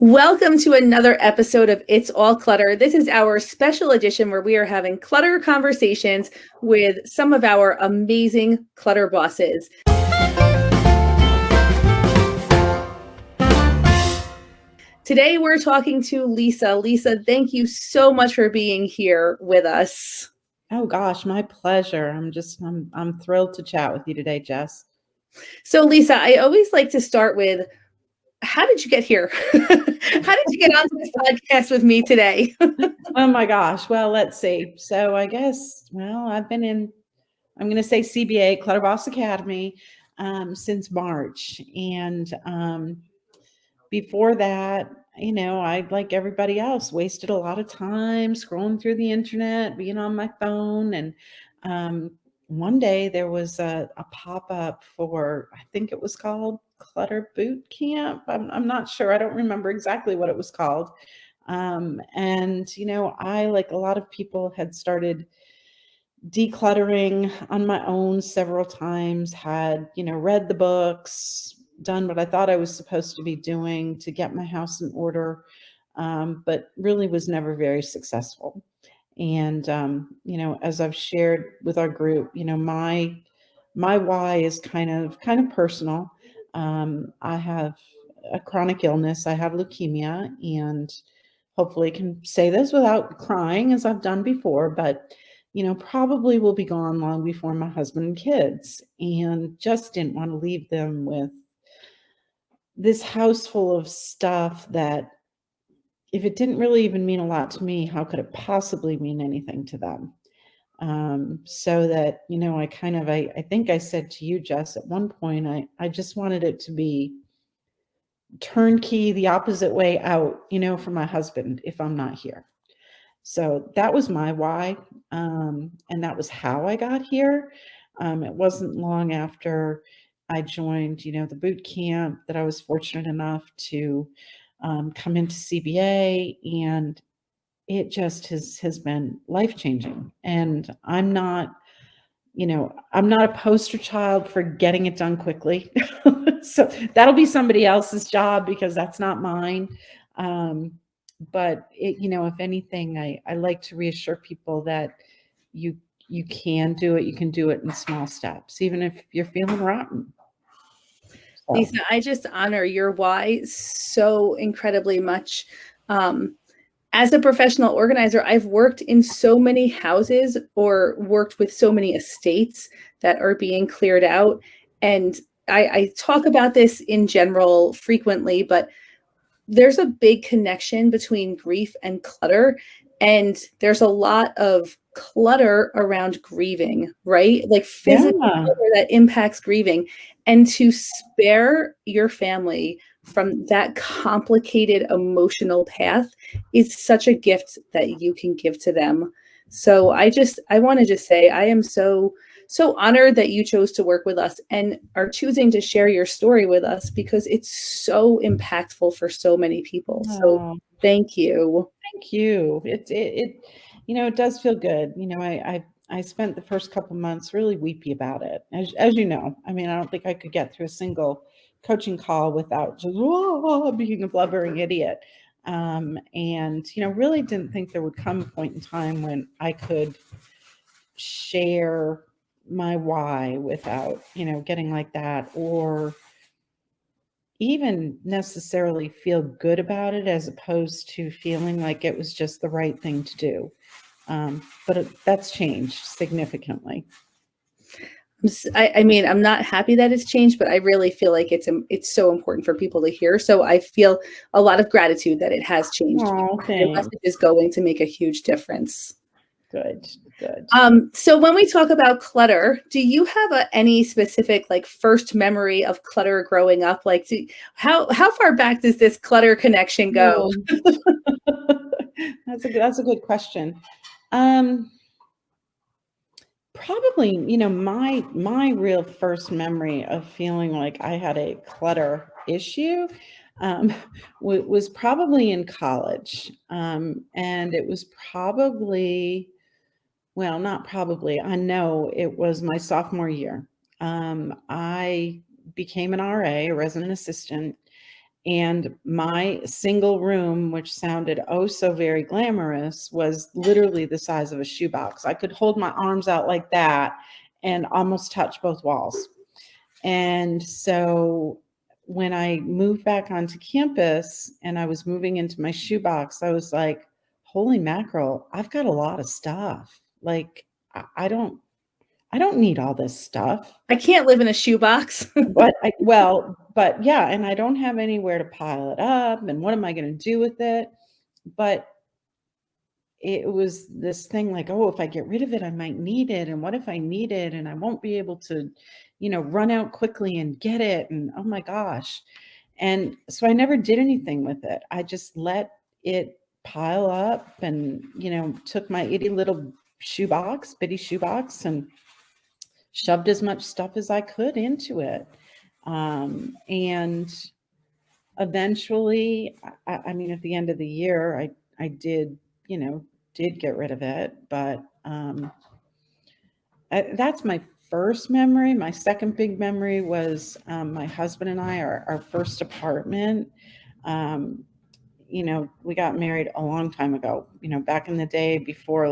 Welcome to another episode of It's All Clutter. This is our special edition where we are having clutter conversations with some of our amazing clutter bosses. Today we're talking to Lisa. Lisa, thank you so much for being here with us. Oh gosh, my pleasure. I'm thrilled to chat with you today, Jess. So Lisa, I always like to start with, how did you get here? How did you get onto this podcast with me today? Oh my gosh. Well, let's see. So I guess, I've been I'm going to say CBA, Clutter Boss Academy, since March. And before that, I, like everybody else, wasted a lot of time scrolling through the internet, being on my phone. And one day there was a pop-up for, I think it was called Clutter Boot Camp. I'm not sure. I don't remember exactly what it was called. I, like a lot of people, had started decluttering on my own several times, had, read the books, done what I thought I was supposed to be doing to get my house in order, but really was never very successful. And as I've shared with our group, my why is kind of personal. I have a chronic illness. I have leukemia, and hopefully can say this without crying, as I've done before, but probably will be gone long before my husband and kids, and just didn't want to leave them with this house full of stuff that, if it didn't really even mean a lot to me, how could it possibly mean anything to them? So that, I think I said to you, Jess, at one point, I just wanted it to be turnkey, the opposite way out, for my husband if I'm not here. So that was my why. And that was how I got here. It wasn't long after I joined, the boot camp, that I was fortunate enough to come into CBA, and it just has been life-changing. And I'm not a poster child for getting it done quickly. So that'll be somebody else's job, because that's not mine. But if anything, I like to reassure people that you you can do it. You can do it in small steps, even if you're feeling rotten. So, Lisa, I just honor your why so incredibly much. Um, as a professional organizer, I've worked in so many houses or worked with so many estates that are being cleared out. And I talk about this in general frequently, but there's a big connection between grief and clutter. And there's a lot of clutter around grieving, right? Like physical yeah. clutter that impacts grieving. And to spare your family from that complicated emotional path is such a gift that you can give to them. So I want to just say I am so honored that you chose to work with us and are choosing to share your story with us, because it's so impactful for so many people. So Oh, thank you. thank you. It does feel good. I spent the first couple months really weepy about it. As you know, I mean, I don't think I could get through a single coaching call without just being a blubbering idiot. And really didn't think there would come a point in time when I could share my why without, getting like that, or even necessarily feel good about it, as opposed to feeling like it was just the right thing to do. That's changed significantly. I mean, I'm not happy that it's changed, but I really feel like it's so important for people to hear. So I feel a lot of gratitude that it has changed. Oh, Your thanks. message is going to make a huge difference. Good, good. So when we talk about clutter, do you have any specific like first memory of clutter growing up? Like, how far back does this clutter connection go? No. That's a good question. Um, Probably, my real first memory of feeling like I had a clutter issue um, was probably in college, and it was probably, well, not probably. I know it was my sophomore year. I became an RA, a resident assistant, And my single room, which sounded oh so very glamorous, was literally the size of a shoebox. I could hold my arms out like that and almost touch both walls. And so when I moved back onto campus and I was moving into my shoebox, I was like, holy mackerel, I've got a lot of stuff. Like I don't need all this stuff. I can't live in a shoebox. But yeah, and I don't have anywhere to pile it up, and what am I gonna do with it? But it was this thing like, oh, if I get rid of it, I might need it. And what if I need it and I won't be able to, run out quickly and get it? And oh my gosh. And so I never did anything with it. I just let it pile up and, took my bitty shoebox and shoved as much stuff as I could into it. And eventually, I mean, at the end of the year, I did, did get rid of it, but that's my first memory. My second big memory was my husband and I, our first apartment. Um, we got married a long time ago, back in the day before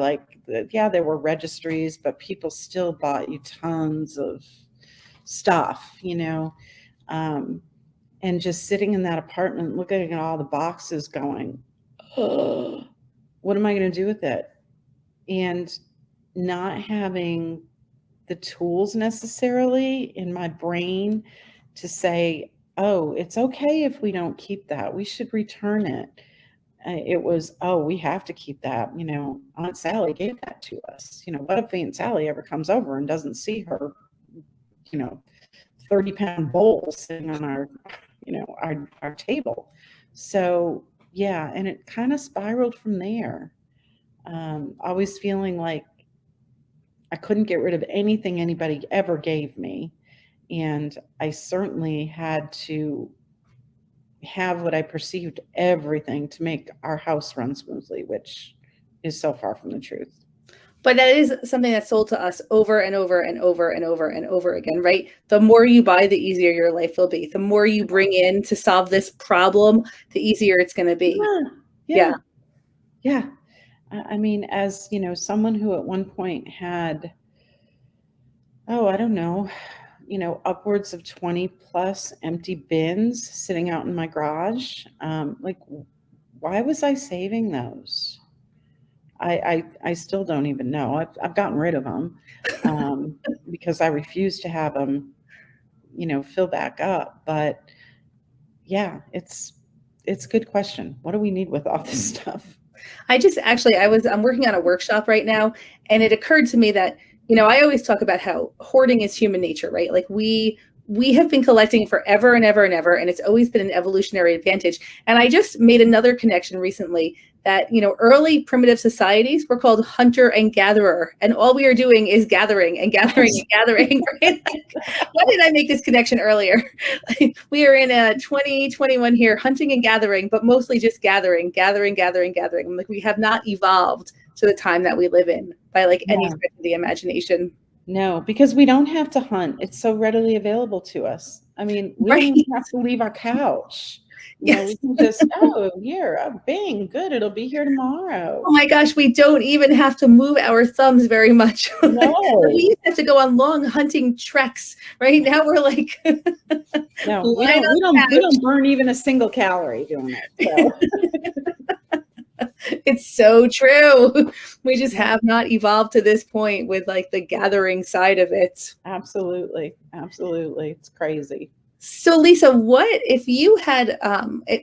there were registries, but people still bought you tons of stuff, um, and just sitting in that apartment, looking at all the boxes going, oh, what am I going to do with it? And not having the tools necessarily in my brain to say, oh, it's okay if we don't keep that. We should return it. It was, oh, we have to keep that. Aunt Sally gave that to us. What if Aunt Sally ever comes over and doesn't see her, 30-pound bowl sitting on our table? So yeah, and it kind of spiraled from there. Always feeling like I couldn't get rid of anything anybody ever gave me. And I certainly had to have what I perceived everything to make our house run smoothly, which is so far from the truth. But that is something that's sold to us over and over and over and over and over again, right? The more you buy, the easier your life will be. The more you bring in to solve this problem, the easier it's going to be. Yeah. I mean, as someone who at one point had, I don't know, upwards of 20 plus empty bins sitting out in my garage. Why was I saving those? I still don't even know. I've gotten rid of them because I refuse to have them, fill back up. But yeah, it's a good question. What do we need with all this stuff? I'm working on a workshop right now, and it occurred to me that, I always talk about how hoarding is human nature, right? Like we have been collecting forever and ever and ever, and it's always been an evolutionary advantage. And I just made another connection recently that, early primitive societies were called hunter and gatherer, and all we are doing is gathering and gathering and gathering. Right? Why did I make this connection earlier? We are in a 2021 here, hunting and gathering, but mostly just gathering. Like we have not evolved to the time that we live in by any stretch of the imagination. No, because we don't have to hunt. It's so readily available to us. I mean, we don't even have to leave our couch. We can just, bang, good, it'll be here tomorrow. Oh my gosh, we don't even have to move our thumbs very much. No. We used to have to go on long hunting treks. Right now we're like no, we don't burn even a single calorie doing it. So. It's so true. We just have not evolved to this point with the gathering side of it. Absolutely. It's crazy. So Lisa, what if you had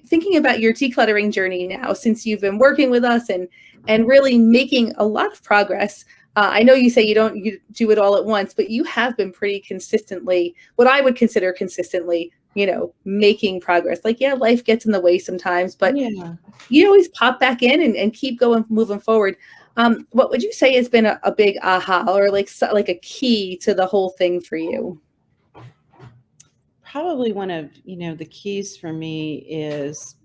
thinking about your decluttering journey now, since you've been working with us and really making a lot of progress? I know you say you do it all at once, but you have been pretty consistently, what I would consider consistently, making progress. Life gets in the way sometimes, but you always pop back in and keep going, moving forward. What would you say has been a big aha or like a key to the whole thing for you? Probably one of, the keys for me is,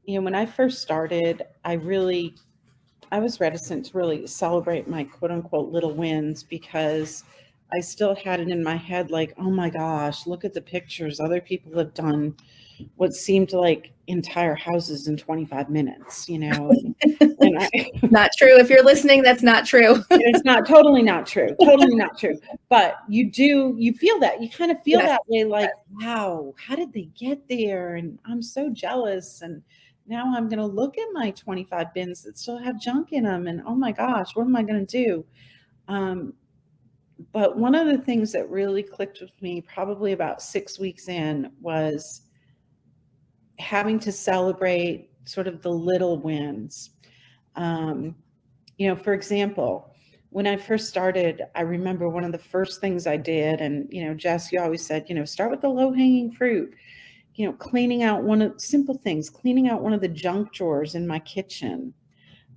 when I first started, I was reticent to really celebrate my quote unquote little wins because I still had it in my head like, oh my gosh, look at the pictures other people have done, what seemed like entire houses in 25 minutes, and I, Not true. If you're listening, that's not true. it's not totally not true, totally not true. But you feel that, you kind of feel Yes. that way, like, wow, how did they get there? And I'm so jealous. And now I'm going to look at my 25 bins that still have junk in them. And oh my gosh, what am I going to do? Um, but one of the things that really clicked with me probably about 6 weeks in was having to celebrate sort of the little wins. Um, for example, when I first started, I remember one of the first things I did, and Jess, you always said, start with the low hanging fruit. Cleaning out simple things, cleaning out one of the junk drawers in my kitchen.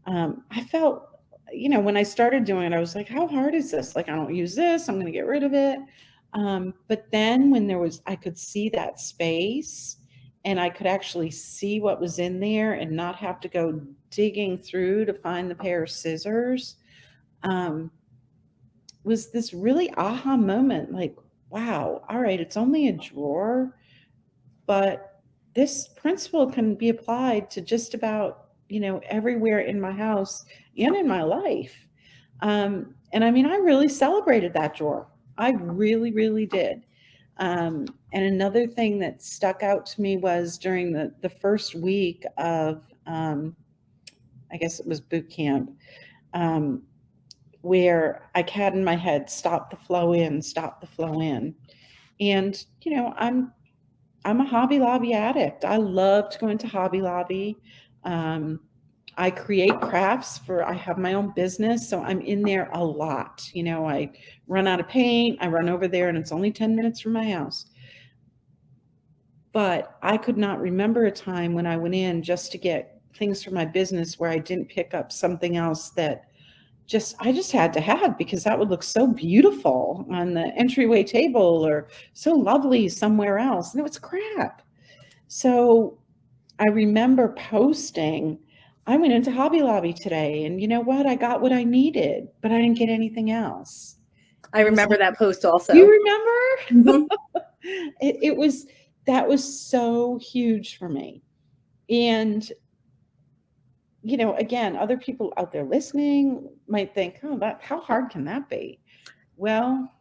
I felt, when I started doing it, I was like, how hard is this? Like, I don't use this, I'm going to get rid of it. But then when I could see that space and I could actually see what was in there and not have to go digging through to find the pair of scissors, was this really aha moment. Like, wow, all right, it's only a drawer, but this principle can be applied to just about, everywhere in my house and in my life. And I mean, I really celebrated that drawer. I really, really did. And another thing that stuck out to me was during the first week of, I guess it was boot camp, um, where I had in my head, stop the flow in, stop the flow in. And, I'm a Hobby Lobby addict. I love to go into Hobby Lobby. Um, I create crafts I have my own business, so I'm in there a lot. I run out of paint, I run over there, and it's only 10 minutes from my house. But I could not remember a time when I went in just to get things for my business where I didn't pick up something else that I just had to have, because that would look so beautiful on the entryway table or so lovely somewhere else. And it was crap. So I remember posting, I went into Hobby Lobby today and you know what? I got what I needed, but I didn't get anything else. I It was remember like, that post also. you remember? Mhm. That was so huge for me. And again, other people out there listening might think, oh, how hard can that be? Well,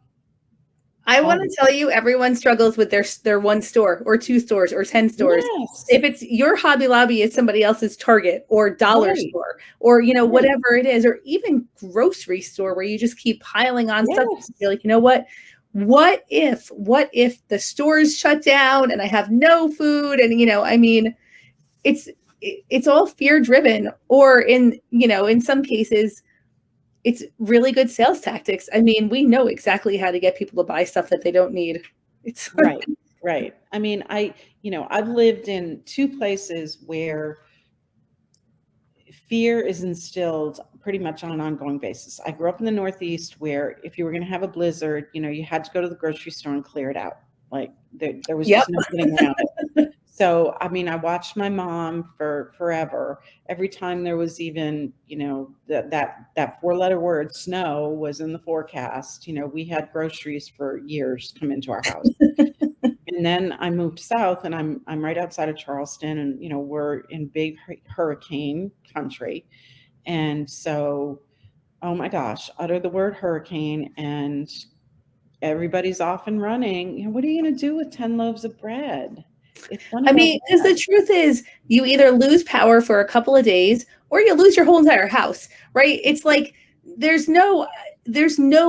I want to tell you, everyone struggles with their one store or two stores or 10 stores. yes, If it's your Hobby Lobby, it's somebody else's Target or dollar right, store or, right, whatever it is, or even grocery store where you just keep piling on stuff. yes, You're like, you know what? What if the stores shut down and I have no food? And, I mean, it's all fear driven, or in some cases, it's really good sales tactics. I mean, we know exactly how to get people to buy stuff that they don't need. It's right, right. I mean, I've lived in two places where fear is instilled pretty much on an ongoing basis. I grew up in the Northeast, where if you were going to have a blizzard, you had to go to the grocery store and clear it out. Like there was Yep. just no getting around it. So, I mean, I watched my mom for forever. Every time there was even, that four-letter word snow was in the forecast, we had groceries for years come into our house. And then I moved south, and I'm right outside of Charleston, and we're in big hurricane country. And so, oh my gosh, utter the word hurricane and everybody's off and running. What are you going to do with 10 loaves of bread? It's going to I go mean, because the bad. truth is, you either lose power for a couple of days or you lose your whole entire house, right? It's like there's no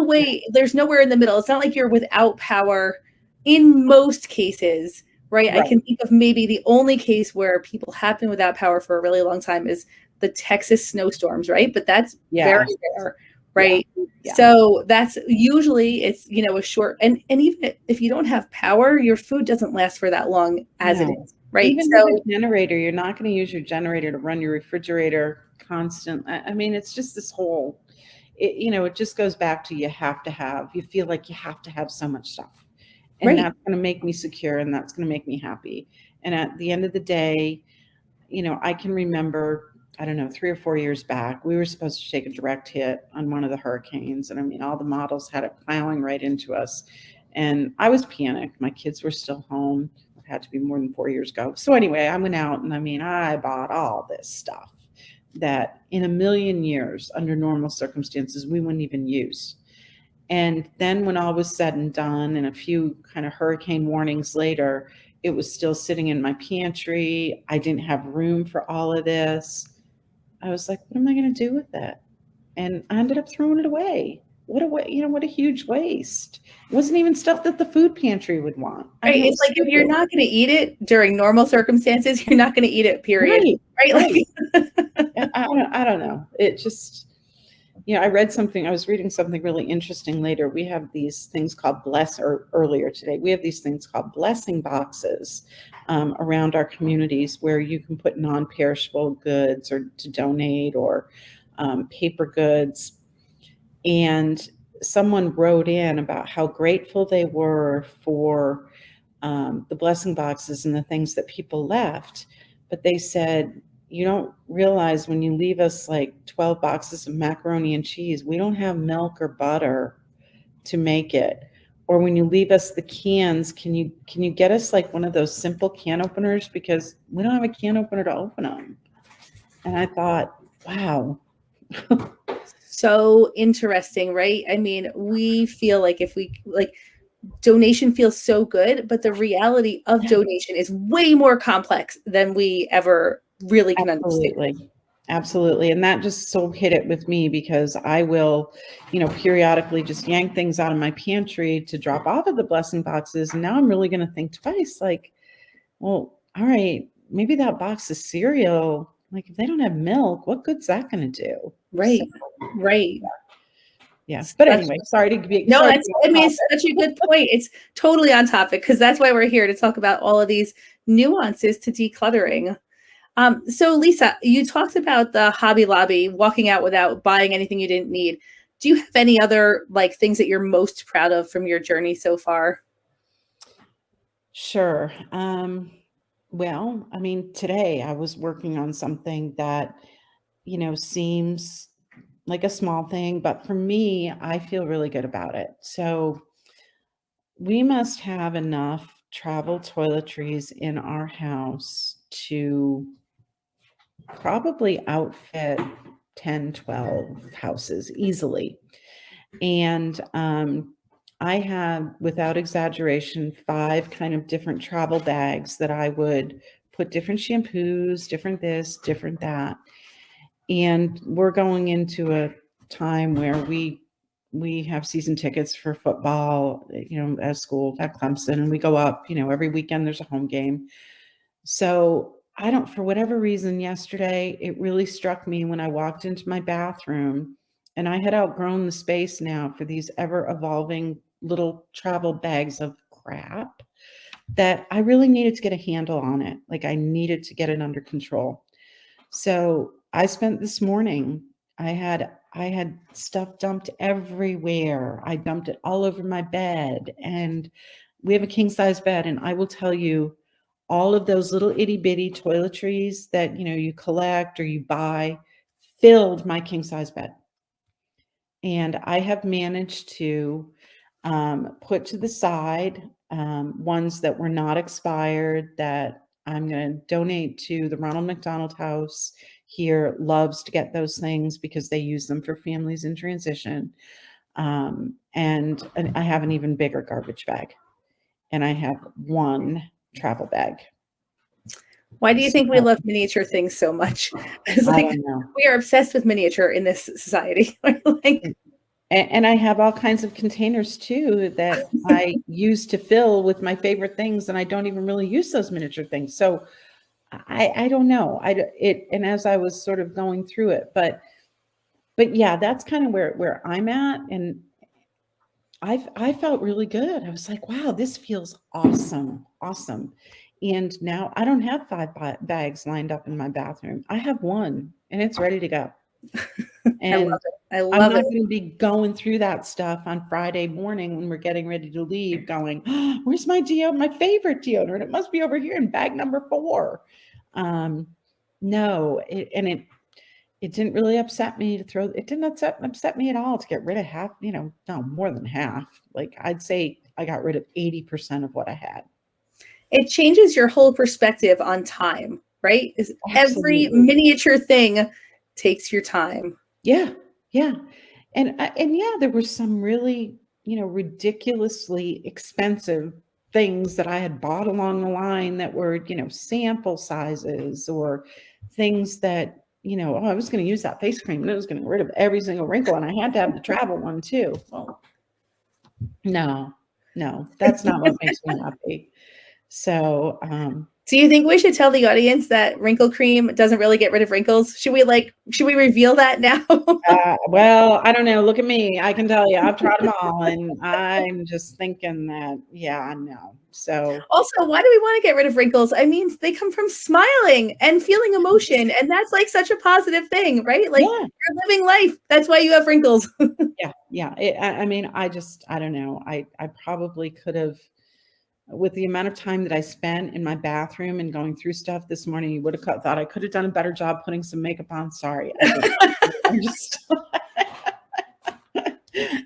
way, there's nowhere in the middle. It's not like you're without power in most cases, right? I can Right. think of maybe the only case where people have been without power for a really long time is the Texas snowstorms, right? But that's very Yeah. rare, Yeah. right? Yeah. So that's usually it's a short, and even if you don't have power, your food doesn't last for that long as it No. is, right? Even with a So generator, you're not going to use your generator to run your refrigerator constant. I mean, it's just this whole, it just goes back to you feel like you have to have so much stuff. And right. that's going to make me secure, and that's going to make me happy. And at the end of the day, I can remember, I don't know, 3 or 4 years back, we were supposed to take a direct hit on one of the hurricanes. And I mean, all the models had it plowing right into us. And I was panicked. My kids were still home. had to be more than 4 years ago. So anyway, I went out and I mean, I bought all this stuff that in a million years, under normal circumstances, we wouldn't even use. And then when all was said and done, and a few kind of hurricane warnings later, it was still sitting in my pantry. I didn't have room for all of this. I was like, what am I going to do with it? And I ended up throwing it away. What a what a huge waste. It wasn't even stuff that the food pantry would want. I Right, mean, it it's was like if you're stupid. not gonna eat it during normal circumstances, you're not gonna eat it, period, Right, right? right. Like I don't know. It just, I was reading something really interesting later. We have these things called or earlier today, we have these things called blessing boxes around our communities where you can put non-perishable goods or to donate or paper goods. And someone wrote in about how grateful they were for the blessing boxes and the things that people left. But they said, you don't realize when you leave us like 12 boxes of macaroni and cheese, we don't have milk or butter to make it. Or when you leave us the cans, can you get us like one of those simple can openers because we don't have a can opener to open them. And I thought, wow. so interesting, right? I mean, we feel like if we like donation feels so good, but the reality of Yeah, donation is way more complex than we ever really can understand. absolutely. Absolutely. And that just so hit it with me because I will, periodically just yank things out of my pantry to drop off at the blessing boxes. And now I'm really going to think twice like, well, all right, maybe that box of cereal, like if they don't have milk, what good's that going to do? So, Right, right. yeah. But Such anyway, No, sorry to that's be I off mean, it's topic. such a good point. It's totally on topic because that's why we're here to talk about all of these nuances to decluttering. So Lisa, you talked about the Hobby Lobby, walking out without buying anything you didn't need. Do you have any other like things that you're most proud of from your journey so far? Sure. Well, I mean, today I was working on something that, seems like a small thing, but for me, I feel really good about it. So we must have enough travel toiletries in our house to probably outfit 10, 12 houses easily. And I have, without exaggeration, 5 kind of different travel bags that I would put different shampoos, different this, different that. And we're going into a time where we have season tickets for football, at school at Clemson, and we go up, every weekend there's a home game. So I don't, for whatever reason, yesterday, it really struck me when I walked into my bathroom and I had outgrown the space now for these ever evolving little travel bags of crap that I really needed to get a handle on it. Like I needed to get it under control. So I spent this morning, I had stuff dumped everywhere. I dumped it all over my bed and we have a king size bed. And I will tell you, all of those little itty bitty toiletries that you collect or you buy filled my king size bed. And I have managed to put to the side ones that were not expired that I'm going to donate to the Ronald McDonald House here. Loves to get those things because they use them for families in transition. And I have an even bigger garbage bag, and I have one travel bag. Why do you think we So love miniature things so much? It's I like don't know. we are obsessed with miniature in this society. Like, And I have all kinds of containers too that I use to fill with my favorite things, and I don't even really use those miniature things. So I don't know. And as I was sort of going through it, but yeah, that's kind of where I'm at, and I felt really good. I was like, wow, this feels awesome, awesome. And now I don't have 5 bags lined up in my bathroom. I have one, and it's ready to go. I love And it. I I'm love not it. going to be going through that stuff on Friday morning when we're getting ready to leave going, "Oh, where's my my favorite deodorant? It must be over here in bag number 4." Um, no, it didn't really upset me to throw it didn't upset me at all to get rid of half, no, more than half. Like I'd say I got rid of 80% of what I had. it changes your whole perspective on time, right? Is every Absolutely. miniature thing takes your time. Yeah, yeah. And yeah, there were some really, ridiculously expensive things that I had bought along the line that were, sample sizes or things that, oh, I was going to use that face cream and it was going to get rid of every single wrinkle and I had to have the travel one too. Well, no, no, that's not what makes me happy. So, Do you think we should tell the audience that wrinkle cream doesn't really get rid of wrinkles? Should we reveal that now? well, I don't know. Look at me. I can tell you, I've tried them all, and I'm just thinking that, yeah, no. So, Also, why do we want to get rid of wrinkles? I mean, they come from smiling and feeling emotion, and that's like such a positive thing, right? Like yeah, you're living life. That's why you have wrinkles. yeah, yeah. I mean, I don't know. I probably could have, with the amount of time that I spent in my bathroom and going through stuff this morning, you would have thought I could have done a better job putting some makeup on. Sorry, I didn't. I just, I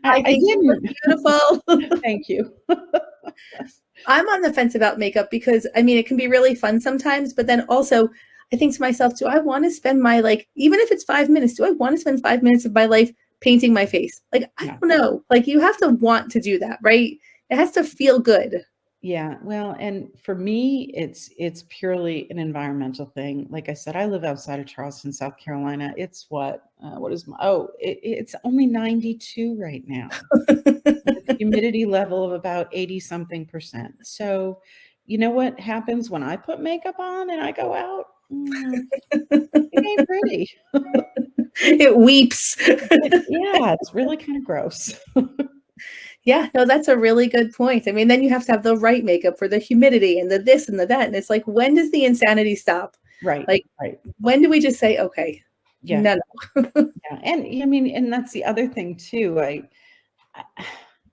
I think you look didn't. beautiful. Thank you. I'm on the fence about makeup because I mean, it can be really fun sometimes, but then also I think to myself, do I want to spend my like, even if it's 5 minutes, do I want to spend 5 minutes of my life painting my face? Like, I Yeah. don't know. Like, you have to want to do that, right? It has to feel good. Yeah, well, and for me, it's purely an environmental thing. Like I said, I live outside of Charleston, South Carolina. It's what is my, oh, it's only 92 right now with a humidity level of about 80 something percent. So, you know what happens when I put makeup on and I go out? It ain't pretty. It weeps. Yeah, it's really kind of gross. Yeah, no, that's a really good point. I mean, then you have to have the right makeup for the humidity and the this and the that. And it's like, when does the insanity stop? Right, Like, right. when do we just say, okay, Yeah, no, no. yeah. And I mean, and that's the other thing too.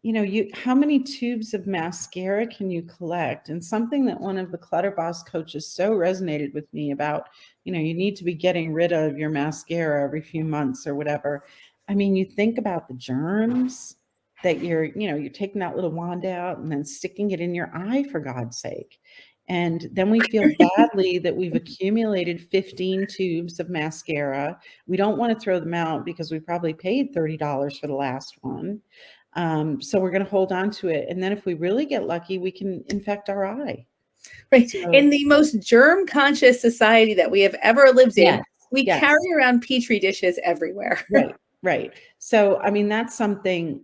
You how many tubes of mascara can you collect? And something that one of the Clutter Boss coaches so resonated with me about, you need to be getting rid of your mascara every few months or whatever. I mean, you think about the germs that you're taking that little wand out and then sticking it in your eye, for God's sake. And then we feel badly that we've accumulated 15 tubes of mascara. We don't want to throw them out because we probably paid $30 for the last one. So we're going to hold on to it. And then if we really get lucky, we can infect our eye. Right. So In the most germ conscious society that we have ever lived in, yes, we yes, carry around petri dishes everywhere. right, right. So, I mean, that's something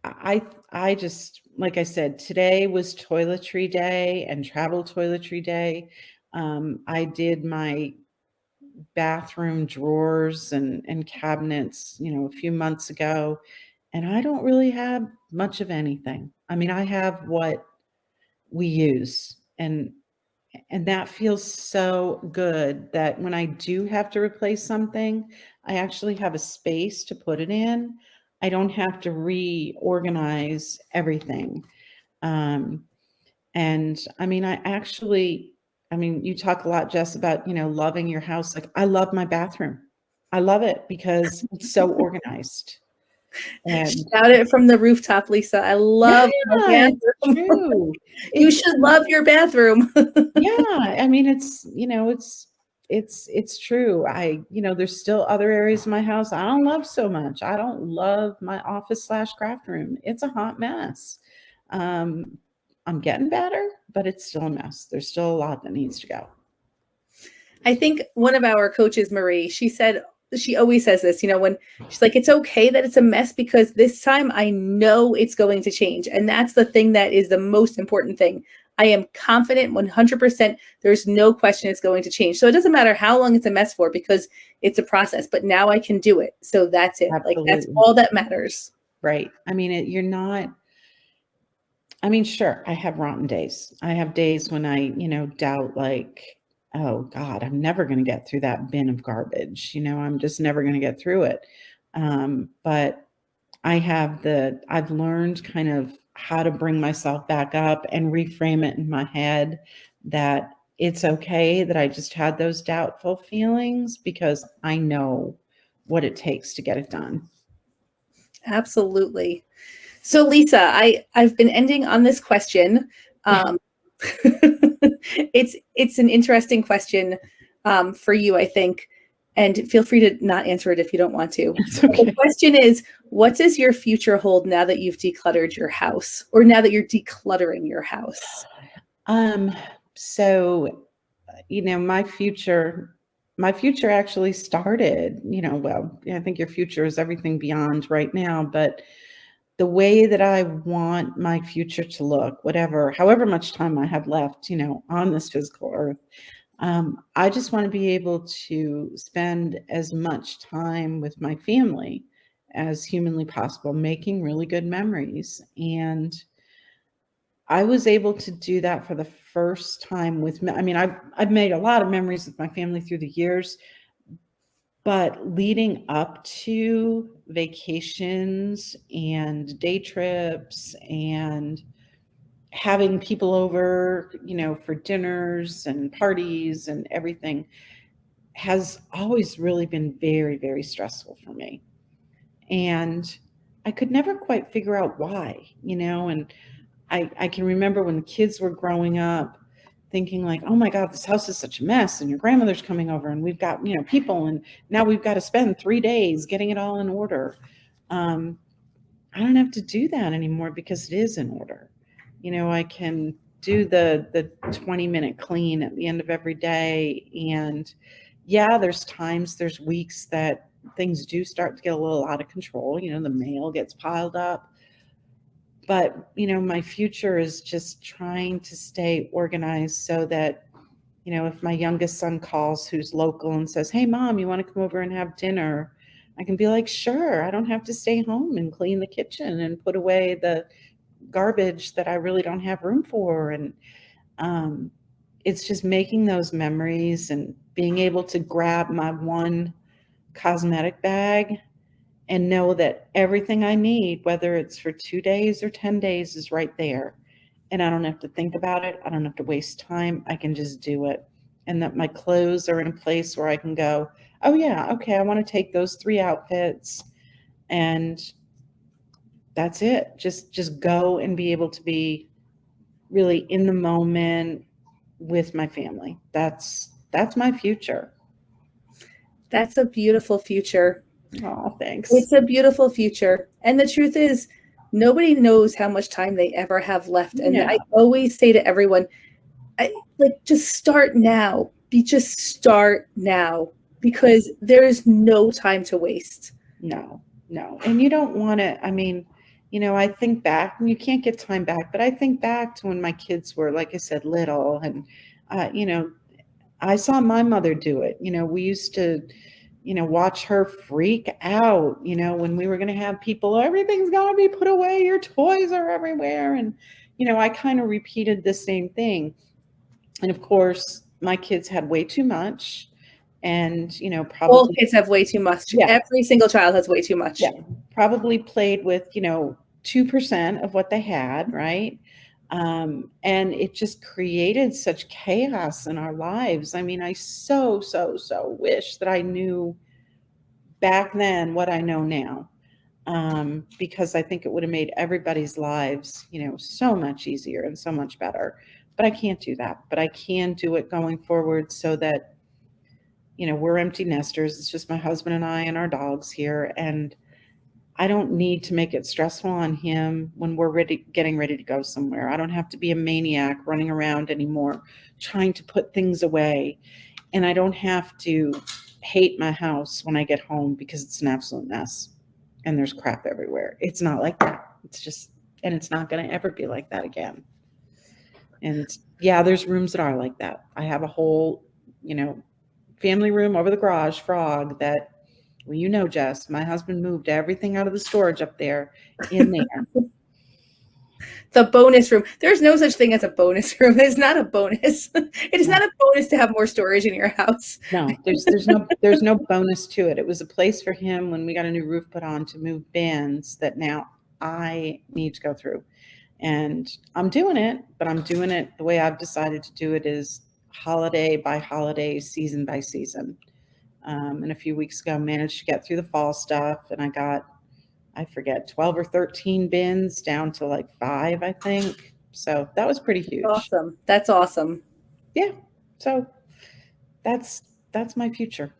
I just, like I said, today was toiletry day and travel toiletry day. I did my bathroom drawers and cabinets, a few months ago, and I don't really have much of anything. I mean, I have what we use, and that feels so good that when I do have to replace something, I actually have a space to put it in. I don't have to reorganize everything. Um, and I mean, I mean, you talk a lot, Jess, about, loving your house. Like, I love my bathroom. I love it because it's so organized. And Shout it from the rooftop, Lisa. I yeah, love my it's bathroom. true. You It's should love your bathroom. Yeah, I mean, it's true. There's still other areas of my house I don't love so much. I don't love my office/craft room. It's a hot mess. Um, I'm getting better, but it's still a mess. There's still a lot that needs to go. I think one of our coaches, Marie, she always says this, when she's like, it's okay that it's a mess because this time I know it's going to change. And that's the thing that is the most important thing. I am confident 100% there's no question it's going to change. So it doesn't matter how long it's a mess for because it's a process, but now I can do it. So that's it. Like that's Absolutely. all that matters. Right. I mean, you're not, I mean, sure, I have rotten days. I have days when I, doubt like, oh God, I'm never going to get through that bin of garbage. I'm just never going to get through it. But I've learned kind of how to bring myself back up and reframe it in my head that it's okay that I just had those doubtful feelings because I know what it takes to get it done. Absolutely. So Lisa, I've been ending on this question. Um, It's an interesting question for you, I think, and feel free to not answer it if you don't want to. It's But the okay. question is, what does your future hold now that you've decluttered your house, or now that you're decluttering your house? Um, so, my future actually started, well, I think your future is everything beyond right now, but the way that I want my future to look, however much time I have left, on this physical earth, I just want to be able to spend as much time with my family as humanly possible, making really good memories. And I was able to do that for the first time I mean, I've made a lot of memories with my family through the years, but leading up to vacations and day trips and having people over, for dinners and parties and everything has always really been very, very stressful for me. And I could never quite figure out why, and I can remember when the kids were growing up thinking like, oh my God, this house is such a mess and your grandmother's coming over and we've got, people and now we've got to spend 3 days getting it all in order. Um, I don't have to do that anymore because it is in order. I can do the 20-minute clean at the end of every day. And yeah, there's weeks that things do start to get a little out of control. The mail gets piled up. But, my future is just trying to stay organized so that, if my youngest son calls who's local and says, hey, mom, you want to come over and have dinner? I can be like, sure, I don't have to stay home and clean the kitchen and put away the garbage that I really don't have room for. And um, it's just making those memories and being able to grab my one cosmetic bag and know that everything I need, whether it's for 2 days or 10 days, is right there. And I don't have to think about it. I don't have to waste time. I can just do it. And that my clothes are in a place where I can go, oh, yeah, okay, I want to take those 3 outfits. And that's it. Just go and be able to be really in the moment with my family. That's my future. That's a beautiful future. Oh, thanks. It's a beautiful future. And the truth is, nobody knows how much time they ever have left. And Yeah. I always say to everyone, like, just start now. Just start now because there is no time to waste. No, no. And you don't want to, I mean, I think back, and you can't get time back, but I think back to when my kids were, like I said, little. And, you know, I saw my mother do it. We used to, watch her freak out, when we were going to have people, everything's got to be put away, your toys are everywhere. And, I kind of repeated the same thing. And of course, my kids had way too much. And, All probably, kids have way too much. yeah, Every single child has way too yeah, much. probably played with, 2% of what they had, right? And it just created such chaos in our lives. I mean, I so, so, so wish that I knew back then what I know now, because I think it would have made everybody's lives, so much easier and so much better. But I can't do that. But I can do it going forward so that, we're empty nesters. It's just my husband and I and our dogs here. And I don't need to make it stressful on him when we're getting ready to go somewhere. I don't have to be a maniac running around anymore, trying to put things away. And I don't have to hate my house when I get home because it's an absolute mess and there's crap everywhere. It's not like that. And it's not going to ever be like that again. And yeah, there's rooms that are like that. I have a whole, you know, family room over the garage frog that, well, Jess, my husband moved everything out of the storage up there in there. The bonus room. There's no such thing as a bonus room. It's not a bonus. It is No, not a bonus to have more storage in your house. no, there's no bonus to it. It was a place for him when we got a new roof put on to move bins that now I need to go through. And I'm doing it, but I'm doing it the way I've decided to do it is holiday by holiday, season by season. And a few weeks ago, I managed to get through the fall stuff, and I forget, 12 or 13 bins down to like 5, I think. So that was pretty huge. Awesome. That's awesome. Yeah. So that's my future.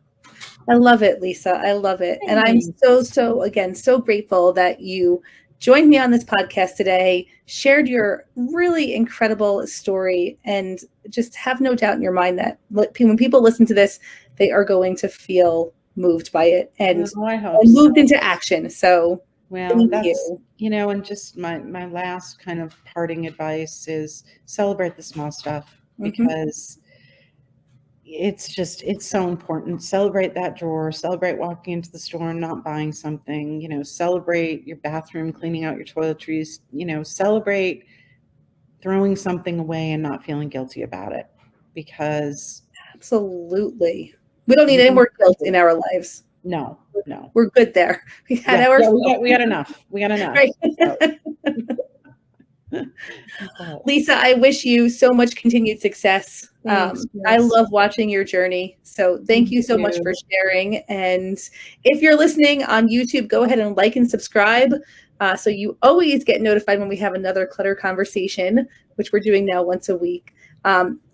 I love it, Lisa. I love it. And I'm Thanks. again, so grateful that you joined me on this podcast today, shared your really incredible story, and just have no doubt in your mind that when people listen to this, they are going to feel moved by it and Oh, I hope so. moved into action. So Well, thank that's, you. and just my last kind of parting advice is celebrate the small stuff, Hmm. because it's so important. Celebrate that drawer, celebrate walking into the store and not buying something, celebrate your bathroom, cleaning out your toiletries, celebrate throwing something away and not feeling guilty about it, because Absolutely. We don't need you any don't more feel guilt in guilty. our lives. No, no. We're good there. We had Yeah, our yeah, fill. we got enough. We got enough. Right. So, but Lisa, I wish you so much continued success. thanks, I Chris. love watching your journey. So thank You you so much for too. sharing. And if you're listening on YouTube, go ahead and like and subscribe so you always get notified when we have another Clutter conversation, which we're doing now once a week.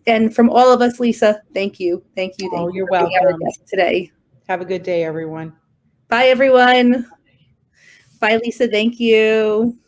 And from all of us, Lisa, thank you. Thank you. Oh, Thank you you're for being our welcome. guest today. Have a good day, everyone. Bye, everyone. Bye, Lisa. Thank you.